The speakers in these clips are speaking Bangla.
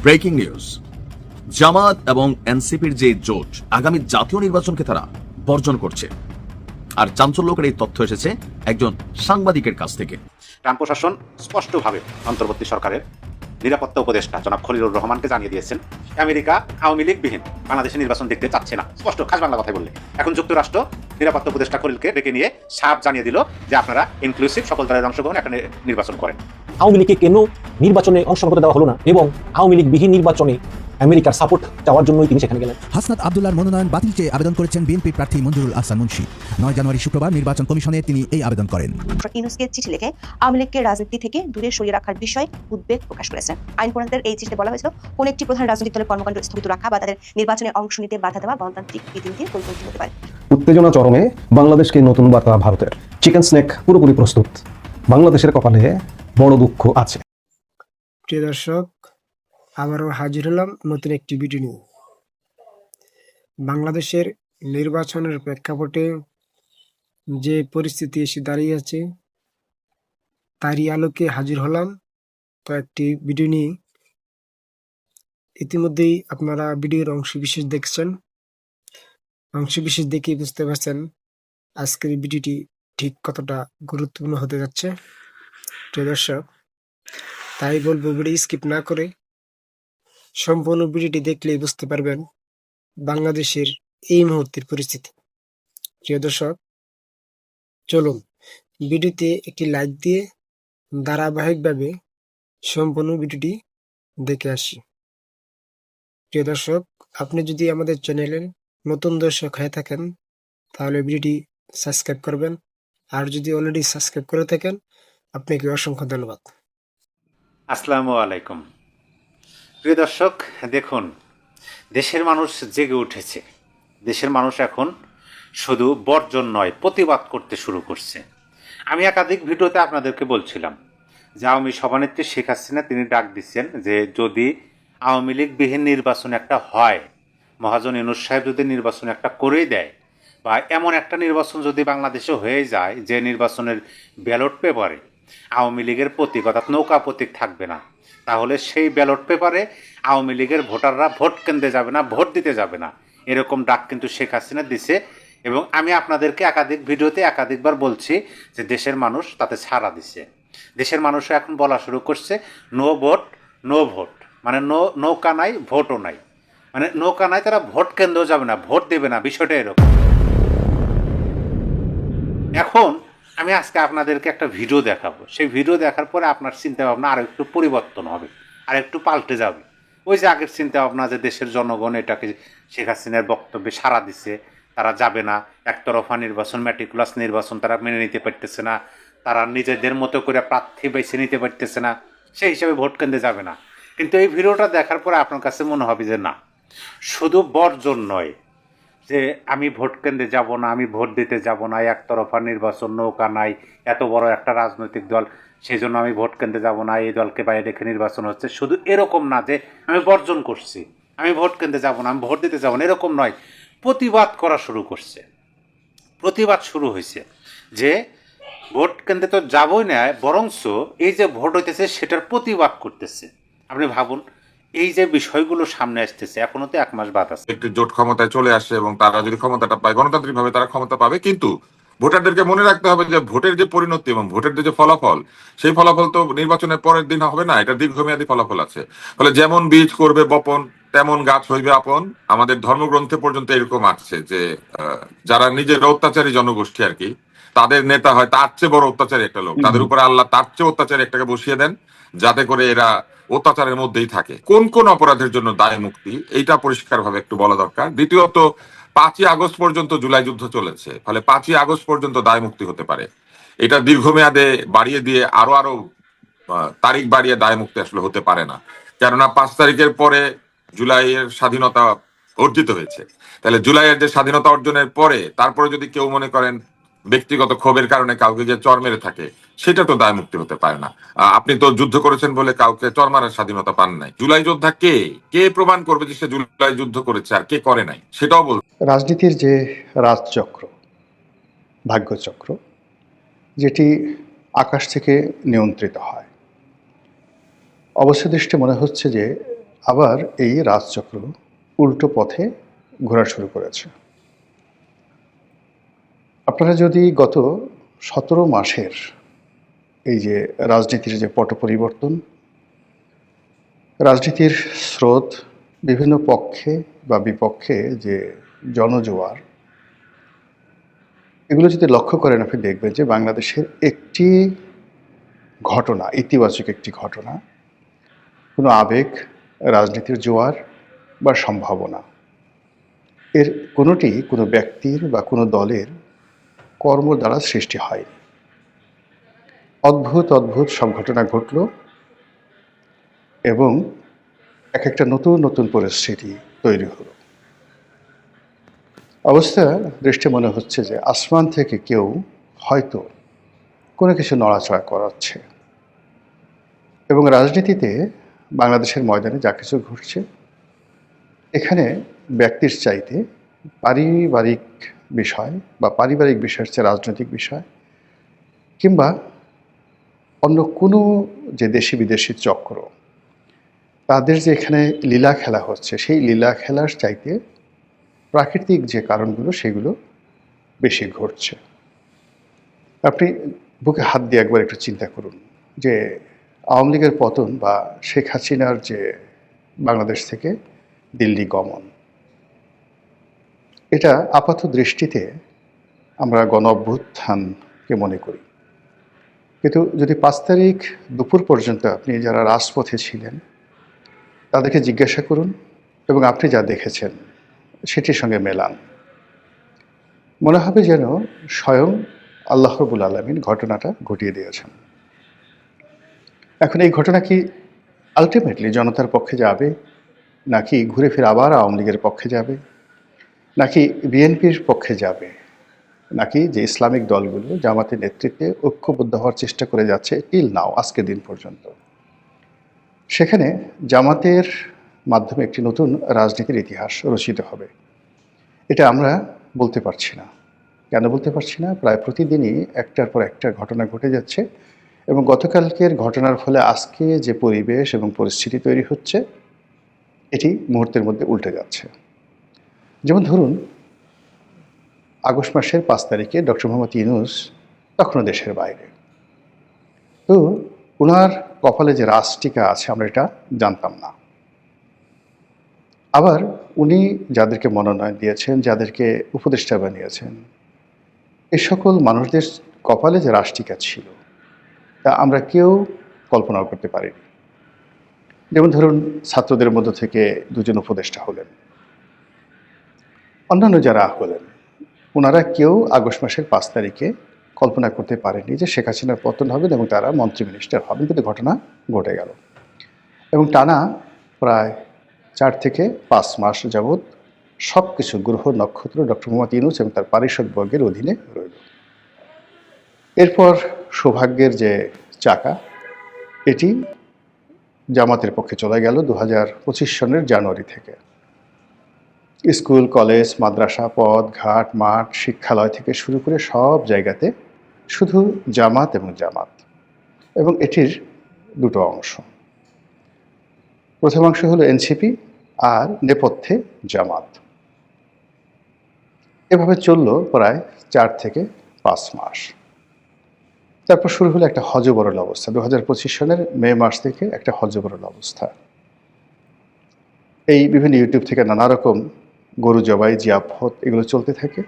ব্রেকিং নিউজ, জামাত এবং এনসিপির যে জোট আগামী জাতীয় নির্বাচনকে তারা বর্জন করছে। আর চাঞ্চল্যকর এই তথ্য এসেছে একজন সাংবাদিকের কাছ থেকে। ট্রাম্প প্রশাসন স্পষ্টভাবে অন্তর্বর্তী সরকারের নিরাপত্তা উপদেষ্টা জনাব খলিলুর রহমানকে জানিয়ে দিয়েছেন আমেরিকা আওয়ামী লীগবিহীন বাংলাদেশে নির্বাচন দেখতে চাচ্ছে না। স্পষ্ট খাস বাংলা কথাই বললে এখন যুক্তরাষ্ট্র নিরাপত্তা উপদেষ্টা খলিলকে ডেকে নিয়ে সাফ জানিয়ে দিল যে আপনারা ইনক্লুসিভ সকল দলের অংশগ্রহণ এখানে নির্বাচন করেন। আওয়ামী লীগকে কেন নির্বাচনে অংশগ্রহণ করতে দেওয়া হলো না এবং আওয়ামী লীগ বিহীন নির্বাচনে আমেরিকার সাপোর্ট চাওয়ার জন্যই তিনি সেখানে গেলেন। হাসনাত আব্দুল্লাহর মনোনয়ন বাতিল চেয়ে আবেদন করেছেন বিএনপি প্রার্থী মঞ্জুরুল আহসান মুন্সি। 9 জানুয়ারি শুক্রবার নির্বাচন কমিশনে তিনি এই আবেদন করেন। ইউনূসকে চিঠি লিখে আওয়ামী লীগকে রাজনীতি থেকে দূরে সরিয়ে রাখার বিষয়ে উদ্বেগ প্রকাশ করেছেন। আইন প্রণেতাদের এই চিঠিতে বলা হয়েছিল, কোন একটি প্রধান রাজনৈতিক দলের কর্মকাণ্ড স্থগিত রাখা বা তাদের নির্বাচনে অংশ নিতে বাধা দেওয়া গণতান্ত্রিক রীতিনীতির পরিপন্থী হতে পারে। উত্তেজনা চরমে, বাংলাদেশকে নতুন বার্তা ভারতের। চিকেন স্নেক পুরোপুরি প্রস্তুত। বাংলাদেশের কপালে বড় দুঃখ আছে। প্রিয় দর্শক, আবারও হাজির হলাম নতুন একটি ভিডিও নিয়ে। বাংলাদেশের নির্বাচনের প্রেক্ষাপটে যে পরিস্থিতি এসে দাঁড়িয়ে আছে তারই আলোকে হাজির হলাম কয়েকটি ভিডিও নিয়ে। ইতিমধ্যেই আপনারা ভিডিওর অংশবিশেষ দেখছেন। অংশবিশেষ দেখে বুঝতে পারছেন আজকের ভিডিওটি ঠিক কতটা গুরুত্বপূর্ণ হতে যাচ্ছে। প্রিয় দর্শক, তাই বলবো ভিডিও স্কিপ না করে সম্পূর্ণ ভিডিওটি দেখলেই বুঝতে পারবেন বাংলাদেশের এই মুহূর্তের পরিস্থিতি। প্রিয় দর্শক, চলুন ভিডিওতে একটি লাইক দিয়ে ধারাবাহিকভাবে সম্পূর্ণ ভিডিওটি দেখে আসি। প্রিয় দর্শক, আপনি যদি আমাদের চ্যানেলের নতুন দর্শক হয়ে থাকেন তাহলে ভিডিওটি সাবস্ক্রাইব করবেন, আর যদি অলরেডি সাবস্ক্রাইব করে থাকেন আপনাকে অসংখ্য ধন্যবাদ। আসসালামু আলাইকুম। প্রিয় দর্শক, দেখুন দেশের মানুষ জেগে উঠেছে। দেশের মানুষ এখন শুধু বর্জন নয়, প্রতিবাদ করতে শুরু করছে। আমি একাধিক ভিডিওতে আপনাদেরকে বলছিলাম যে আওয়ামী সভানেত্রী শেখ হাসিনা তিনি ডাক দিচ্ছেন যে যদি আওয়ামী লীগবিহীন নির্বাচন একটা হয়, মহাজন ইউনূস সাহেব যদি নির্বাচন একটা করেই দেয়, বা এমন একটা নির্বাচন যদি বাংলাদেশে হয়ে যায় যে নির্বাচনের ব্যালট পেপারে আওয়ামী লীগের প্রতীক অর্থাৎ নৌকা প্রতীক থাকবে না, তাহলে সেই ব্যালট পেপারে আওয়ামী লীগের ভোটাররা ভোট কেন্দ্রে যাবে না, ভোট দিতে যাবে না। এরকম ডাক কিন্তু শেখ হাসিনা দিছে। এবং আমি আপনাদেরকে একাধিক ভিডিওতে একাধিকবার বলছি যে দেশের মানুষ তাতে সাড়া দিছে। দেশের মানুষও এখন বলা শুরু করছে নো ভোট নো ভোট, মানে নৌকা নাই ভোটও নাই, মানে নৌকা নাই, তারা ভোট কেন্দ্রেও যাবে না, ভোট দেবে না, বিষয়টা এরকম। এখন আমি আজকে আপনাদেরকে একটা ভিডিও দেখাবো। সেই ভিডিও দেখার পরে আপনার চিন্তা ভাবনা আরও একটু পরিবর্তন হবে, আর একটু পাল্টে যাবে। ওই যে আগের চিন্তা ভাবনা যে দেশের জনগণ এটাকে শেখ হাসিনার বক্তব্যে সাড়া দিছে, তারা যাবে না, একতরফা নির্বাচন, ম্যাটিকুলাস নির্বাচন তারা মেনে নিতে পারতেছে না, তারা নিজেদের মতো করে প্রার্থী বেছে নিতে পারতেছে না, সেই হিসাবে ভোট কেন্দ্রে যাবে না। কিন্তু এই ভিডিওটা দেখার পরে আপনার কাছে মনে হবে যে না, শুধু বর্জন নয় যে আমি ভোট কেন্দ্রে যাব না, আমি ভোট দিতে যাব না, একতরফা নির্বাচন, নৌকা নাই, এত বড় একটা রাজনৈতিক দল, সেই জন্য আমি ভোট কেন্দ্রে যাব না, এই দলকে বাইরে রেখে নির্বাচন হচ্ছে। শুধু এরকম না যে আমি বর্জন করছি, আমি ভোট কেন্দ্রে যাব না, আমি ভোট দিতে যাব না, এরকম নয়। প্রতিবাদ করা শুরু করছে, প্রতিবাদ শুরু হয়েছে যে ভোট কেন্দ্রে তো যাবই না, বরঞ্চ এই যে ভোট হইতেছে সেটার প্রতিবাদ করতেছে। আপনি ভাবুন, এই যে বিষয়গুলো সামনে আসতেছে, এখনো তো 1 মাস বাদ আছে। একটি জোট ক্ষমতায় চলে আসে এবং তারা যদি ক্ষমতাটা পায়, গণতান্ত্রিক ভাবে তারা ক্ষমতা পাবে, কিন্তু ভোটারদেরকে মনে রাখতে হবে যে ভোটের যে পরিণতি এবং ভোটের যে ফলাফল, সেই ফলাফল তো নির্বাচনের পরের দিন হবে না, এটা দীর্ঘমেয়াদী ফলাফল আছে। ফলে যেমন বীজ করবে বপন, তেমন গাছ হইবে আপন। আমাদের ধর্মগ্রন্থে পর্যন্ত এরকম আছে যে যারা নিজের অত্যাচারী জনগোষ্ঠী আর কি, তাদের নেতা হয় তার চেয়ে বড় অত্যাচারী একটা লোক, তাদের উপরে আল্লাহ তার চেয়ে অত্যাচারী একটাকে বসিয়ে দেন, যাতে করে এরা অত্যাচারের মধ্যেই থাকে। কোন কোন অপরাধের জন্য দায় মুক্তি, এইটা পরিষ্কার ভাবে একটু বলা দরকার। দ্বিতীয়ত, 5ই আগস্ট পর্যন্ত জুলাই যুদ্ধ চলেছে, ফলে 5ই আগস্ট পর্যন্ত দায় মুক্তি হতে পারে। এটা দীর্ঘমেয়াদে বাড়িয়ে দিয়ে আরো তারিখ বাড়িয়ে দায় মুক্তি আসলে হতে পারে না, কেননা 5 তারিখের পরে জুলাইয়ের স্বাধীনতা অর্জিত হয়েছে। তাহলে জুলাইয়ের যে স্বাধীনতা অর্জনের পরে তারপরে যদি কেউ মনে করেন ব্যক্তিগত ক্ষোভের কারণে কাউকে যে চর মেরে থাকে, সেটা তো দায় মুক্তি হতে পারে না। আপনি তো যুদ্ধ করেছেন বলে কাউকে চর মারার স্বাধীনতা পান নাই। জুলাই যোদ্ধা কে কে প্রমাণ করবে যে সে জুলাই যুদ্ধ করেছে আর কে করে নাই, সেটাও বল। রাজনীতির যে রাজচক্র, ভাগ্যচক্র, যেটি আকাশ থেকে নিয়ন্ত্রিত হয়, অবশ্য দৃষ্টে মনে হচ্ছে যে আবার এই রাজচক্র উল্টো পথে ঘোরা শুরু করেছে। আপনারা যদি গত 17 মাসের এই যে রাজনীতির যে পট পরিবর্তন, রাজনীতির স্রোত, বিভিন্ন পক্ষে বা বিপক্ষে যে জনজোয়ার, এগুলো যদি লক্ষ্য করেন আপনি দেখবেন যে বাংলাদেশের একটি ঘটনা, ইতিবাচক একটি ঘটনা, কোনো আবেগ, রাজনীতির জোয়ার বা সম্ভাবনা, এর কোনোটি কোনো ব্যক্তির বা কোনো দলের কর্ম দ্বারা সৃষ্টি হয়নি। অদ্ভুত অদ্ভুত সব ঘটনা ঘটল এবং এক একটা নতুন নতুন পরিস্থিতি তৈরি হলো। অবস্থা দৃষ্টি মনে হচ্ছে যে আসমান থেকে কেউ হয়তো কোনো কিছু নড়াচড়া করাচ্ছে এবং রাজনীতিতে বাংলাদেশের ময়দানে যা কিছু ঘটছে, এখানে ব্যক্তির চাইতে পারিবারিক বিষয় বা পারিবারিক বিষয়ের চেয়ে রাজনৈতিক বিষয় কিংবা অন্য কোনো যে দেশি বিদেশি চক্র, তাদের যে এখানে লীলা খেলা হচ্ছে, সেই লীলা খেলার চাইতে প্রাকৃতিক যে কারণগুলো সেগুলো বেশি ঘটছে। আপনি বুকে হাত দিয়ে একবার একটু চিন্তা করুন যে আওয়ামী লীগের পতন বা শেখ হাসিনার যে বাংলাদেশ থেকে দিল্লি গমন, এটা আপাত দৃষ্টিতে আমরা গণ অভ্যুত্থানকে মনে করি, কিন্তু যদি 5 তারিখ দুপুর পর্যন্ত আপনি যারা রাজপথে ছিলেন তাদেরকে জিজ্ঞাসা করুন এবং আপনি যা দেখেছেন সেটির সঙ্গে মেলান, মনে হবে যেন স্বয়ং আল্লাহ রাব্বুল আলামিন ঘটনাটা ঘটিয়ে দিয়েছেন। এখন এই ঘটনা কি আলটিমেটলি জনতার পক্ষে যাবে, নাকি ঘুরে ফিরে আবার আওয়ামী লীগের পক্ষে যাবে, নাকি বিএনপির পক্ষে যাবে, নাকি যে ইসলামিক দলগুলো জামাতের নেতৃত্বে ঐক্যবদ্ধ হওয়ার চেষ্টা করে যাচ্ছে টিল নাও, আজকের দিন পর্যন্ত, সেখানে জামাতের মাধ্যমে একটি নতুন রাজনীতির ইতিহাস রচিত হবে, এটা আমরা বলতে পারছি না। কেন বলতে পারছি না? প্রায় প্রতিদিনই একটার পর একটা ঘটনা ঘটে যাচ্ছে এবং গতকালকের ঘটনার ফলে আজকে যে পরিবেশ এবং পরিস্থিতি তৈরি হচ্ছে, এটি মুহূর্তের মধ্যে উল্টে যাচ্ছে। যেমন ধরুন, আগস্ট মাসের 5 তারিখে ডক্টর মোহাম্মদ ইউনূস তখনও দেশের বাইরে, তো ওনার কপালে যে রাজটিকা আছে আমরা এটা জানতাম না। আবার উনি যাদেরকে মনোনয়ন দিয়েছেন, যাদেরকে উপদেষ্টা বানিয়েছেন, এ সকল মানুষদের কপালে যে রাজটিকা ছিল তা আমরা কেউ কল্পনাও করতে পারিনি। যেমন ধরুন, ছাত্রদের মধ্য থেকে 2 জন উপদেষ্টা হলেন, অন্যান্য যারা হলেন, ওনারা কেউ আগস্ট মাসের 5 তারিখে কল্পনা করতে পারেনি যে শেখ হাসিনার পতন হবেন এবং তারা মন্ত্রী মিনিস্টার হবেন, কিন্তু ঘটনা ঘটে গেল। এবং টানা প্রায় 4 থেকে 5 মাস যাবৎ সব কিছু গ্রহ নক্ষত্র ডক্টর মোহাম্মদ ইউনূস এবং তার পারিষদবর্গের অধীনে রইল। এরপর সৌভাগ্যের যে চাকা, এটি জামাতের পক্ষে চলে গেল 2025 সনের জানুয়ারি থেকে। স্কুল, কলেজ, মাদ্রাসা, পথ, ঘাট, মাঠ, শিক্ষালয় থেকে শুরু করে সব জায়গাতে শুধু জামাত এবং জামাত, এবং এটির 2টো অংশ। প্রথম অংশ হলো এনসিপি আর নেপথ্যে জামাত। এভাবে চলল প্রায় 4 থেকে 5 মাস। তারপর শুরু হলো একটা হযবরল অবস্থা। 2025 সনের মে মাস থেকে একটা হযবরল অবস্থা। এই বিভিন্ন ইউটিউব থেকে নানা রকম গরু জবাই, জিয়াফত এগুলো চলতে থাকে।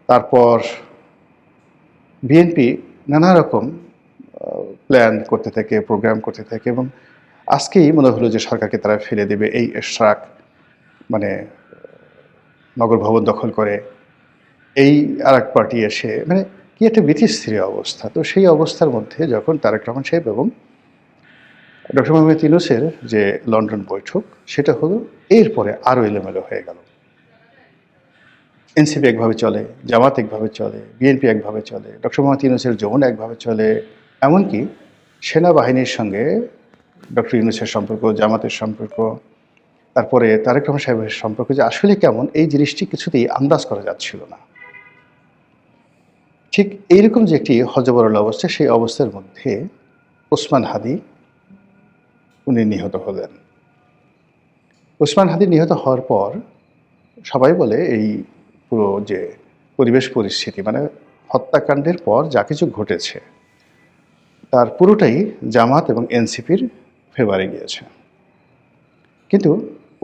তারপর বিএনপি নানা রকম প্ল্যান করতে থাকে, প্রোগ্রাম করতে থাকে, এবং আজকেই মনে হলো যে সরকারকে তারা ফেলে দেবে। এই এশরাক মানে নগর ভবন দখল করে, এই আরেক পার্টি এসে, মানে কি একটা বিতিস্থির অবস্থা। তো সেই অবস্থার মধ্যে যখন তারেক রহমান সাহেব এবং ডক্টর মোহাম্মদ ইউনূসের যে লন্ডন বৈঠক, সেটা হলো এরপরে আরও এলোমেলো হয়ে গেল। এনসিপি একভাবে চলে, জামাত একভাবে চলে, বিএনপি একভাবে চলে, ডক্টর মোহাম্মদ ইউনূসের যৌন একভাবে চলে, এমনকি সেনাবাহিনীর সঙ্গে ডক্টর ইউনূসের সম্পর্ক, জামাতের সম্পর্ক, তারপরে তারেক রহমান সাহেবের সম্পর্ক যে আসলে কেমন, এই জিনিসটি কিছুতেই আন্দাজ করা যাচ্ছিল না। ঠিক এইরকম যে একটি হযবরল অবস্থা, সেই অবস্থার মধ্যে ওসমান হাদি উনি নিহত হলেন। ওসমান হাদি নিহত হওয়ার পর সবাই বলে এই পুরো যে পরিবেশ পরিস্থিতি, মানে হত্যাকাণ্ডের পর যা কিছু ঘটেছে তার পুরোটাই জামাত এবং এনসিপির ফেভারে গিয়েছে। কিন্তু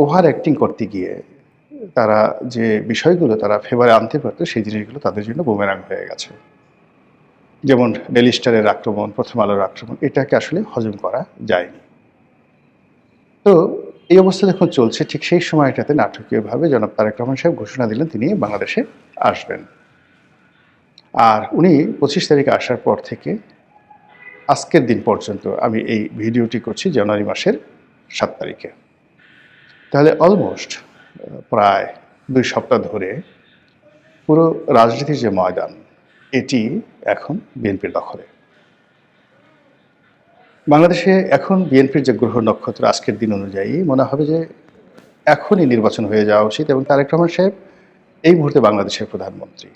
ওভার অ্যাক্টিং করতে গিয়ে তারা যে বিষয়গুলো তারা ফেভারে আনতে পারতো সেই জিনিসগুলো তাদের জন্য বুমেরাং হয়ে গেছে। যেমন ডেইলি স্টারের আক্রমণ, প্রথম আলোর আক্রমণ, এটাকে আসলে হজম করা যায়নি। তো এই অবস্থা যখন চলছে ঠিক সেই সময়টাতে নাটকীয়ভাবে জনাব তারেক রহমান সাহেব ঘোষণা দিলেন তিনি বাংলাদেশে আসবেন। আর উনি 25 তারিখে আসার পর থেকে আজকের দিন পর্যন্ত, আমি এই ভিডিওটি করছি জানুয়ারি মাসের 7 তারিখে, তাহলে অলমোস্ট প্রায় 2 সপ্তাহ ধরে পুরো রাজনীতির যে ময়দান এটি এখন বিএনপির দখলে। বাংলাদেশে এখন বিএনপির যে গ্রহ নক্ষত্র আজকের দিন অনুযায়ী মনে হবে যে এখনই নির্বাচন হয়ে যাওয়া উচিত, এবং তারেক রহমান সাহেব এই মুহূর্তে বাংলাদেশের প্রধানমন্ত্রী।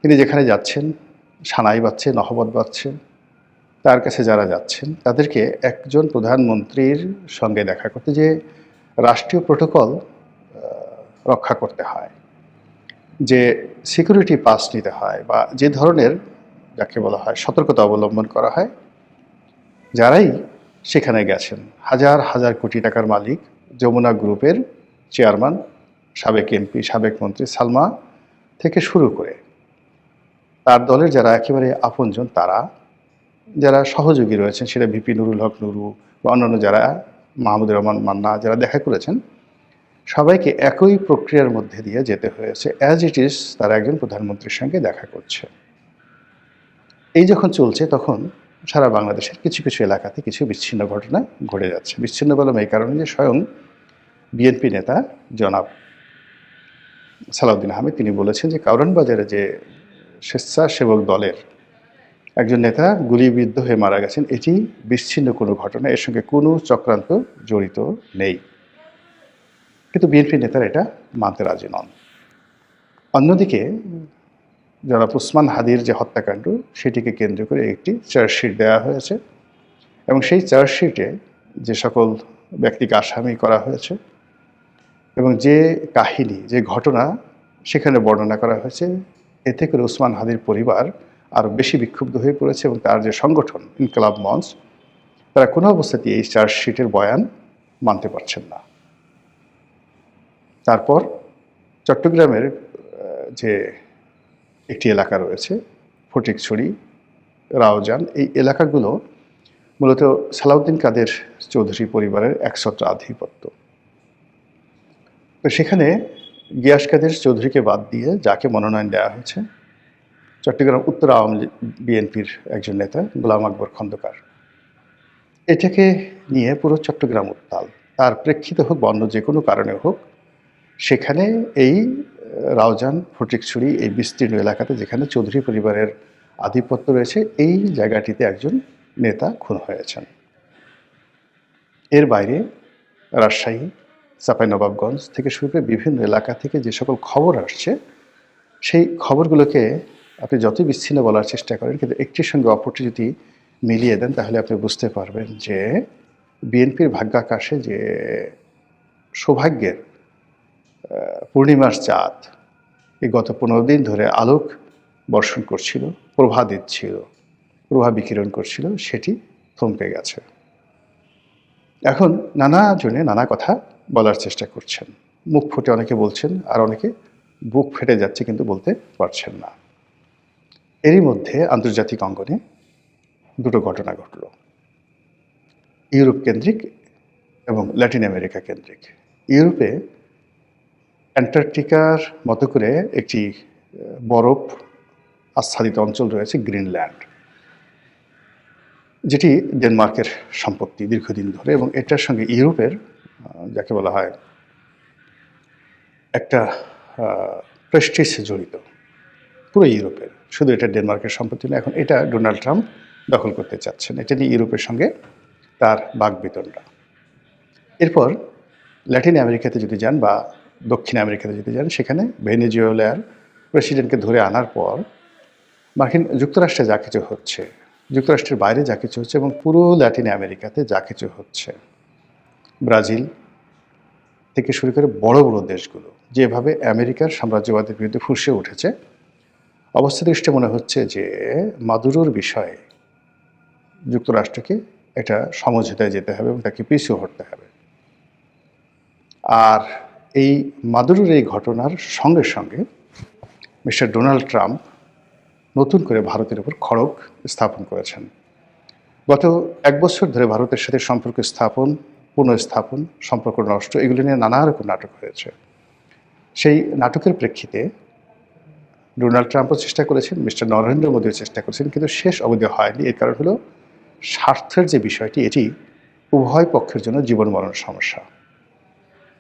তিনি যেখানে যাচ্ছেন সানাই বাজছে, নহবত বাজছে, তার কাছে যারা যাচ্ছেন তাদেরকে একজন প্রধানমন্ত্রীর সঙ্গে দেখা করতে যে রাষ্ট্রীয় প্রোটোকল রক্ষা করতে হয়, যে সিকিউরিটি পাস নিতে হয়, বা যে ধরনের যাকে বলা হয় সতর্কতা অবলম্বন করা হয়, যারাই সেখানে গেছেন, হাজার হাজার কোটি টাকার মালিক যমুনা গ্রুপের চেয়ারম্যান, সাবেক এমপি, সাবেক মন্ত্রী সালমা থেকে শুরু করে তার দলের যারা একেবারে আপনজন, তারা যারা সহযোগী রয়েছেন, সেটা ভিপি নুরুল হক নুরু বা অন্যান্য যারা, মাহমুদুর রহমান মান্না, যারা দেখা করেছেন, সবাইকে একই প্রক্রিয়ার মধ্যে দিয়ে যেতে হয়েছে। অ্যাজ ইট ইজ তারা একজন প্রধানমন্ত্রীর সঙ্গে দেখা করছে। এই যখন চলছে তখন সারা বাংলাদেশের কিছু কিছু এলাকাতে কিছু বিচ্ছিন্ন ঘটনা ঘটে যাচ্ছে। বিচ্ছিন্ন বললাম এই কারণে যে স্বয়ং বিএনপি নেতা জনাব সালাউদ্দিন আহমেদ তিনি বলেছেন যে কারওয়ান বাজারে যে স্বেচ্ছাসেবক দলের একজন নেতা গুলিবিদ্ধ হয়ে মারা গেছেন, এটি বিচ্ছিন্ন কোনো ঘটনা, এর সঙ্গে কোনো চক্রান্ত জড়িত নেই। কিন্তু বিএনপি নেতারা এটা মানতে রাজি নন। অন্যদিকে জনাব ওসমান হাদির যে হত্যাকাণ্ড সেটিকে কেন্দ্র করে একটি চার্জশিট দেওয়া হয়েছে, এবং সেই চার্জশিটে যে সকল ব্যক্তিকে আসামি করা হয়েছে এবং যে কাহিনী, যে ঘটনা সেখানে বর্ণনা করা হয়েছে, এতে করে ওসমান হাদির পরিবার আরও বেশি বিক্ষুব্ধ হয়ে পড়েছে, এবং তার যে সংগঠন ইনকলাব মঞ্চ, তারা কোনো অবস্থাতেই এই চার্জশিটের বয়ান মানতে পারছেন না। তারপর চট্টগ্রামের যে একটি এলাকা রয়েছে ফটিকছড়ি, রাউজান, এই এলাকাগুলো মূলত সালাউদ্দিন কাদের চৌধুরী পরিবারের একছত্র আধিপত্য। তো সেখানে গিয়াস কাদের চৌধুরীকে বাদ দিয়ে যাকে মনোনয়ন দেওয়া হয়েছে চট্টগ্রাম উত্তর আওয়ামী লীগ বিএনপির একজন নেতা গোলাম আকবর খন্দকার, এটাকে নিয়ে পুরো চট্টগ্রাম উত্তাল। তার প্রেক্ষিতে হোক বা অন্য যে কোনো কারণে হোক, সেখানে এই রাউজান, ফটিকছড়ি, এই বিস্তীর্ণ এলাকাতে যেখানে চৌধুরী পরিবারের আধিপত্য রয়েছে, এই জায়গাটিতে একজন নেতা খুন হয়েছেন। এর বাইরে রাজশাহী, চাঁপাইনবাবগঞ্জ থেকে শুরু করে বিভিন্ন এলাকা থেকে যে সকল খবর আসছে, সেই খবরগুলোকে আপনি যতই বিচ্ছিন্ন বলার চেষ্টা করেন, কিন্তু একটির সঙ্গে অপরটি যদি মিলিয়ে দেন তাহলে আপনি বুঝতে পারবেন যে বিএনপির ভাগ্যাকাশে যে সৌভাগ্যের পূর্ণিমার চাঁদ এই গত 15 দিন ধরে আলোক বর্ষণ করছিল, প্রভা দিচ্ছিল, প্রভা বিকিরণ করছিল, সেটি থমকে গেছে। এখন নানা জনে নানা কথা বলার চেষ্টা করছেন, মুখ ফুটে অনেকে বলছেন, আর অনেকে বুক ফেটে যাচ্ছে কিন্তু বলতে পারছেন না। এরই মধ্যে আন্তর্জাতিক অঙ্গনে দুটো ঘটনা ঘটল, ইউরোপ কেন্দ্রিক এবং ল্যাটিন আমেরিকা কেন্দ্রিক। ইউরোপে অ্যান্টার্কটিকার মতো করে একটি বরফ আচ্ছাদিত অঞ্চল রয়েছে, গ্রিনল্যান্ড, যেটি ডেনমার্কের সম্পত্তি দীর্ঘদিন ধরে, এবং এটার সঙ্গে ইউরোপের যাকে বলা হয় একটা প্রেস্টিজ জড়িত, পুরো ইউরোপের, শুধু এটা ডেনমার্কের সম্পত্তি না। এখন এটা ডোনাল্ড ট্রাম্প দখল করতে চাচ্ছেন, এটা নিয়ে ইউরোপের সঙ্গে তার বাকবিতণ্ডা। এরপর ল্যাটিন আমেরিকাতে যদি যান বা দক্ষিণ আমেরিকাতে যদি যান, সেখানে ভেনেজুয়েলার প্রেসিডেন্টকে ধরে আনার পর মার্কিন যুক্তরাষ্ট্রে যা কিছু হচ্ছে, যুক্তরাষ্ট্রের বাইরে যা কিছু হচ্ছে, এবং পুরো ল্যাটিন আমেরিকাতে যা কিছু হচ্ছে, ব্রাজিল, থেকে শুরু করে বড় বড় দেশগুলো যেভাবে আমেরিকার সাম্রাজ্যবাদের বিরুদ্ধে ফুঁসে উঠেছে, অবস্থা দৃষ্টি মনে হচ্ছে যে মাদুরোর বিষয়ে যুক্তরাষ্ট্রকে এটা সমঝোতায় যেতে হবে এবং তাকে পিছু হটতে হবে। আর এই মাদুরোর এই ঘটনার সঙ্গে সঙ্গে মিস্টার ডোনাল্ড ট্রাম্প নতুন করে ভারতের উপর খড়গ স্থাপন করেছেন। গত 1 বছর ধরে ভারতের সাথে সম্পর্ক স্থাপন, পুনঃস্থাপন, সম্পর্ক নষ্ট, এগুলো নিয়ে নানা রকম নাটক হয়েছে। সেই নাটকের প্রেক্ষিতে ডোনাল্ড ট্রাম্পও চেষ্টা করেছেন, মিস্টার নরেন্দ্র মোদীও চেষ্টা করেছেন, কিন্তু শেষ অবধি হয়নি। এর কারণ হলো স্বার্থের যে বিষয়টি, এটি উভয় পক্ষের জন্য জীবন মরণ সমস্যা।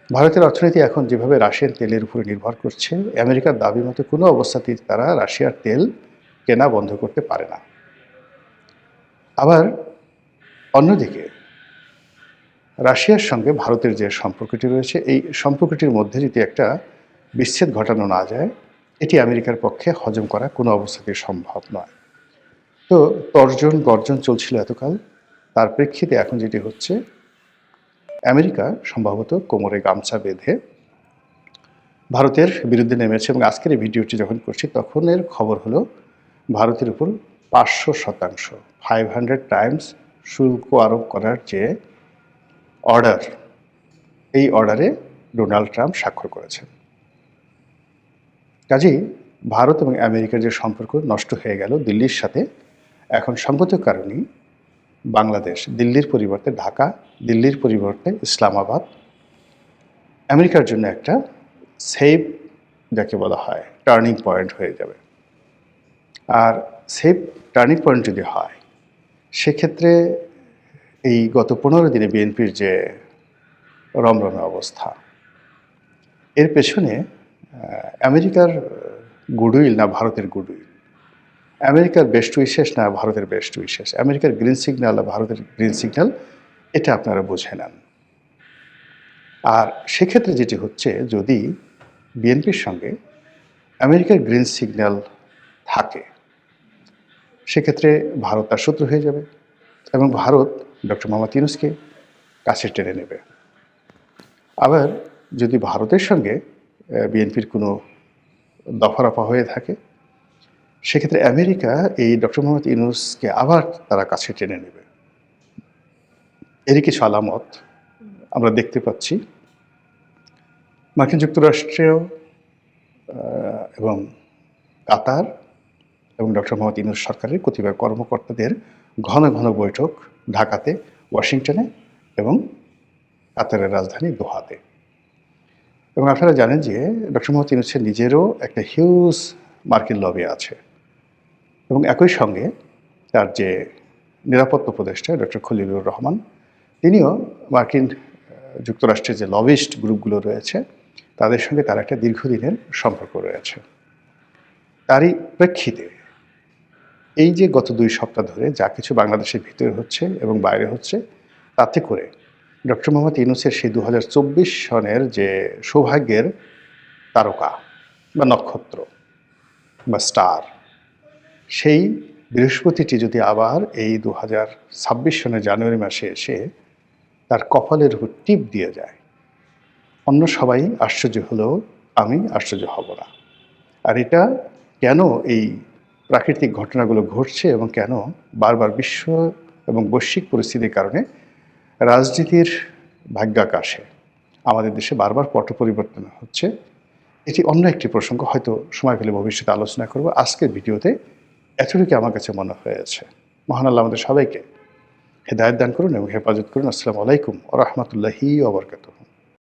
ভারতের অর্থনীতি এখন যেভাবে রাশিয়ান তেলের উপরে নির্ভর করছে, আমেরিকার দাবি মতো কোনো অবস্থাতেই তারা রাশিয়ার তেল কেনা বন্ধ করতে পারে না। আবার অন্যদিকে রাশিয়ার সঙ্গে ভারতের যে সম্পর্কটি রয়েছে, এই সম্পর্কটির মধ্যে যদি একটা বিচ্ছেদ ঘটানো না যায়, এটি আমেরিকার পক্ষে হজম করা কোনো অবস্থাতেই সম্ভব নয়। তো তর্জন গর্জন চলছিল এতকাল, তার প্রেক্ষিতে এখন যেটি হচ্ছে, আমেরিকা সম্ভবত কোমরে গামছা বেঁধে ভারতের বিরুদ্ধে নেমেছে। এবং আজকের এই ভিডিওটি যখন করছি তখন এর খবর হলো ভারতের উপর 500%, 500 টাইমস শুল্ক আরোপ করার যে অর্ডার, এই অর্ডারে ডোনাল্ড ট্রাম্প স্বাক্ষর করেছেন। কাজেই ভারত এবং আমেরিকার যে সম্পর্ক নষ্ট হয়ে গেল দিল্লির সাথে, এখন সঙ্গত কারণেই বাংলাদেশ দিল্লির পরিবর্তে ঢাকা, দিল্লির পরিবর্তে ইসলামাবাদ আমেরিকার জন্য একটা সেফ, যাকে বলা হয় টার্নিং পয়েন্ট হয়ে যাবে। আর সেফ টার্নিং পয়েন্ট যদি হয়, সেক্ষেত্রে এই গত 15 দিনে বিএনপির যে রমরমে অবস্থা, এর পেছনে আমেরিকার গুডউইল না ভারতের গুডউইল, আমেরিকার বেস্ট উইশেস না ভারতের বেস্ট উইশেস, আমেরিকার গ্রিন সিগন্যাল না ভারতের গ্রিন সিগন্যাল, এটা আপনারা বুঝে নেন। আর সেক্ষেত্রে যেটি হচ্ছে, যদি বিএনপির সঙ্গে আমেরিকার গ্রিন সিগন্যাল থাকে, সেক্ষেত্রে ভারত তার শত্রু হয়ে যাবে এবং ভারত ডক্টর মোহাম্মদ ইউনূসকে কাছে টেনে নেবে। আবার যদি ভারতের সঙ্গে বিএনপির কোনো দফারফা হয়ে থাকে, সেক্ষেত্রে আমেরিকা এই ডক্টর মোহাম্মদ ইউনূসকে আবার তারা কাছে টেনে নেবে। এরই কিছু আলামত আমরা দেখতে পাচ্ছি। মার্কিন যুক্তরাষ্ট্রেও এবং কাতার এবং ডক্টর মোহাম্মদ ইউনূস সরকারের কতিপয় কর্মকর্তাদের ঘন ঘন বৈঠক ঢাকাতে, ওয়াশিংটনে এবং কাতারের রাজধানী দোহাতে। এবং আপনারা জানেন যে ডক্টর মোহাম্মদ ইউনূসের নিজেরও একটা হিউজ মার্কিন লবি আছে এবং একই সঙ্গে তার যে নিরাপত্তা উপদেষ্টা ডক্টর খলিলুর রহমান, তিনিও মার্কিন যুক্তরাষ্ট্রের যে লবিস্ট গ্রুপগুলো রয়েছে তাদের সঙ্গে তার একটা দীর্ঘদিনের সম্পর্ক রয়েছে। তারই প্রেক্ষিতে এই যে গত 2 সপ্তাহ ধরে যা কিছু বাংলাদেশের ভিতরে হচ্ছে এবং বাইরে হচ্ছে, তাতে করে ডক্টর মোহাম্মদ ইউনূসের সেই 2024 সনের যে সৌভাগ্যের তারকা বা নক্ষত্র বা স্টার, সেই বৃহস্পতিটি যদি আবার এই 2026 সনের জানুয়ারি মাসে এসে তার কপালের উপর টিপ দিয়ে যায়, অন্য সবাই আশ্চর্য হলেও আমি আশ্চর্য হব না। আর এটা কেন এই প্রাকৃতিক ঘটনাগুলো ঘটছে এবং কেন বারবার বিশ্ব এবং বৈশ্বিক পরিস্থিতির কারণে রাজনীতির ভাগ্যাকাশে আমাদের দেশে বারবার পট পরিবর্তন হচ্ছে, এটি অন্য একটি প্রসঙ্গ, হয়তো সময় পেলে ভবিষ্যতে আলোচনা করব। আজকের ভিডিওতে এতটুকু আমার কাছে মনে হয়েছে। মহান আল্লাহ আমাদের সবাইকে হেদায়েত দান করুন এবং হেফাজত করুন। আসসালামু আলাইকুম ওয়া রাহমাতুল্লাহি ওয়া বারাকাতুহু।